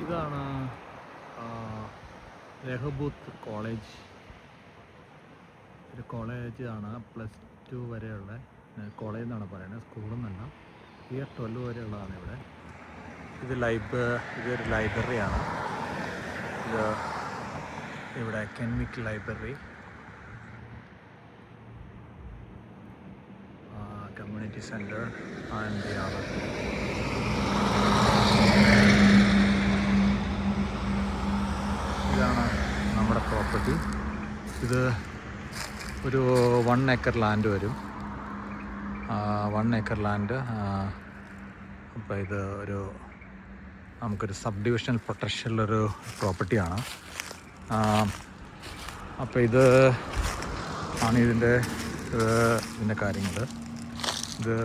ഇതാണ് രഹബൂത്ത് കോളേജ്. ഒരു കോളേജ് ആണ്. +2 വരെയുള്ള കോളേജ് എന്നാണ് പറയുന്നത്, സ്കൂളെന്നല്ല. ഇയർ 12 വരെയുള്ളതാണ് ഇവിടെ. ഇതൊരു ലൈബ്രറിയാണ്. ഇത് ഇവിടെ കെൻമിക് ലൈബ്രറി, കമ്മ്യൂണിറ്റി സെൻറ്റർ ആൻഡ് ഇതാണ് നമ്മുടെ പ്രോപ്പർട്ടി. ഇത് ഒരു 1 ഏക്കർ ലാൻഡ് വരും. 1 ഏക്കർ ലാൻഡ്. അപ്പോൾ ഇത് നമുക്കൊരു സബ് ഡിവിഷണൽ പൊട്ടൻഷ്യലൊരു പ്രോപ്പർട്ടിയാണ്. അപ്പോൾ ഇത് ആണ് ഇതിൻ്റെ കാര്യങ്ങൾ. ഇത്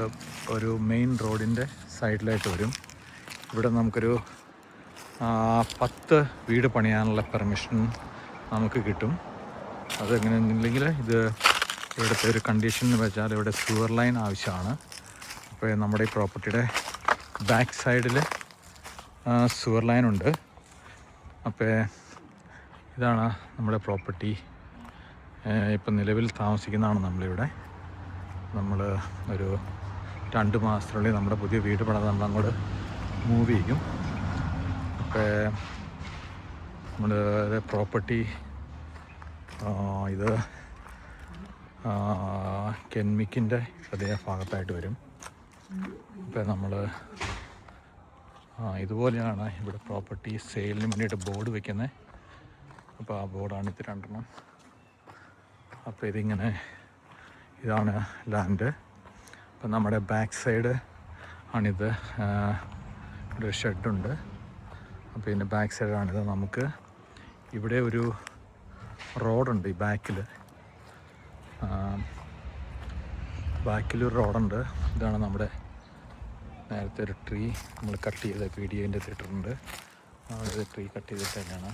ഒരു മെയിൻ റോഡിൻ്റെ സൈഡിലായിട്ട് വരും. ഇവിടെ നമുക്കൊരു 10 വീട് പണിയാനുള്ള പെർമിഷൻ നമുക്ക് കിട്ടും. അതെങ്ങനെയെന്നില്ലെങ്കിൽ ഇവിടുത്തെ ഒരു കണ്ടീഷൻ എന്ന് വെച്ചാൽ ഇവിടെ സ്യൂവർ ലൈൻ ആവശ്യമാണ്. അപ്പോൾ നമ്മുടെ ഈ പ്രോപ്പർട്ടിയുടെ ബാക്ക് സൈഡിൽ സ്യൂവർ ലൈനുണ്ട്. അപ്പോൾ ഇതാണ് നമ്മുടെ പ്രോപ്പർട്ടി. ഇപ്പം നിലവിൽ താമസിക്കുന്നതാണ് നമ്മളിവിടെ. നമ്മൾ ഒരു 2 മാസത്തിനുള്ളിൽ നമ്മുടെ പുതിയ വീട് പണിത് നമ്മൾ അങ്ങോട്ട് മൂവ് ചെയ്യും. അപ്പോൾ നമ്മുടെ പ്രോപ്പർട്ടി ഇത് കെൻമിക്കിൻ്റെ ഹൃദയ ഭാഗത്തായിട്ട് വരും. അപ്പോൾ നമ്മൾ ഇതുപോലെയാണ് ഇവിടെ പ്രോപ്പർട്ടി സെയിലിന് വേണ്ടിയിട്ട് ബോർഡ് വയ്ക്കുന്നത്. അപ്പോൾ ആ ബോർഡാണ് ഇത് 2 അപ്പോൾ ഇതാണ് ലാൻഡ്. അപ്പം നമ്മുടെ ബാക്ക് സൈഡ് ആണിത്. ഒരു ഷെഡുണ്ട്. അപ്പോൾ ഇതിൻ്റെ ബാക്ക് സൈഡാണിത്. നമുക്ക് ഇവിടെ ഒരു റോഡുണ്ട്. ഈ ബാക്കിലൊരു റോഡുണ്ട്. ഇതാണ് നമ്മുടെ നേരത്തെ ഒരു ട്രീ നമ്മൾ കട്ട് ചെയ്ത് വീഡിയോൻ്റെ ഇട്ടിട്ടുണ്ട്. അവിടെ ട്രീ കട്ട് ചെയ്തിട്ട് തന്നെയാണ്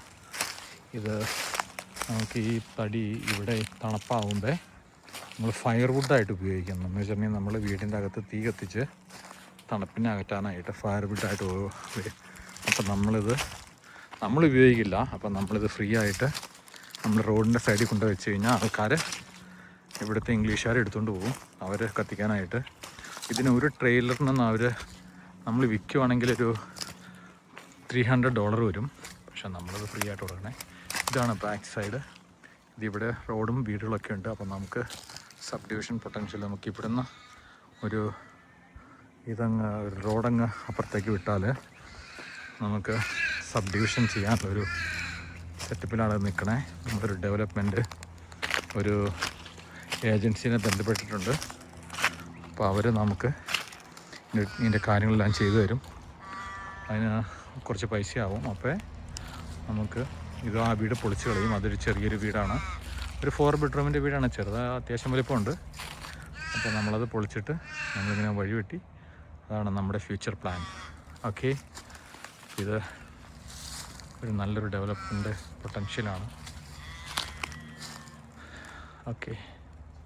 ഇത്. നമുക്ക് ഈ തടി ഇവിടെ തണുപ്പാവുമ്പോൾ നമ്മൾ ഫയർവുഡായിട്ട് ഉപയോഗിക്കുന്നു. എന്ന് വെച്ചിട്ടുണ്ടെങ്കിൽ നമ്മൾ വീടിൻ്റെ അകത്ത് തീ കത്തിച്ച് തണുപ്പിനെ അകറ്റാനായിട്ട് ഫയർവുഡായിട്ട്. അപ്പം നമ്മൾ ഉപയോഗിക്കില്ല. അപ്പം നമ്മളിത് ഫ്രീ ആയിട്ട് നമ്മൾ റോഡിൻ്റെ സൈഡിൽ കൊണ്ട് വെച്ച് കഴിഞ്ഞാൽ ആൾക്കാർ, ഇവിടുത്തെ ഇംഗ്ലീഷുകാർ എടുത്തുകൊണ്ട് പോകും അവർ കത്തിക്കാനായിട്ട്. ഇതിന് ഒരു ട്രെയിലറിന് നമ്മൾ വിൽക്കുവാണെങ്കിൽ ഒരു $300 വരും. പക്ഷെ നമ്മളത് ഫ്രീ ആയിട്ട് കൊടുക്കണേ. ഇതാണ് ബാക്ക് സൈഡ്. ഇതിവിടെ റോഡും വീടുകളൊക്കെ ഉണ്ട്. അപ്പം നമുക്ക് സബ് ഡിവിഷൻ പൊട്ടൻഷ്യൽ നമുക്ക് ഇവിടുന്ന് ഒരു റോഡങ്ങ് അപ്പുറത്തേക്ക് വിട്ടാൽ നമുക്ക് സബ് ഡിവിഷൻ ചെയ്യാനുള്ളൊരു സെറ്റപ്പിലാണ് നിൽക്കണേ. നമ്മളൊരു ഡെവലപ്മെൻറ്റ് ഒരു ഏജൻസിനെ ബന്ധപ്പെട്ടിട്ടുണ്ട്. അപ്പോൾ അവർ നമുക്ക് ഇതിൻ്റെ കാര്യങ്ങളെല്ലാം ചെയ്തു തരും. അതിന് കുറച്ച് പൈസയാവും. അപ്പോൾ നമുക്ക് ആ വീട് പൊളിച്ച് കളയും. അതൊരു ചെറിയൊരു വീടാണ്, ഒരു 4 ബെഡ്റൂമിൻ്റെ വീടാണ്. അത്യാവശ്യം വലിപ്പമുണ്ട്. അപ്പോൾ നമ്മളത് പൊളിച്ചിട്ട് നമ്മളിങ്ങനെ വഴിവെട്ടി. അതാണ് നമ്മുടെ ഫ്യൂച്ചർ പ്ലാൻ. ഓക്കെ, ഇത് ഒരു നല്ലൊരു ഡെവലപ്മെൻറ്റ് പൊട്ടൻഷ്യലാണ്. ഓക്കെ.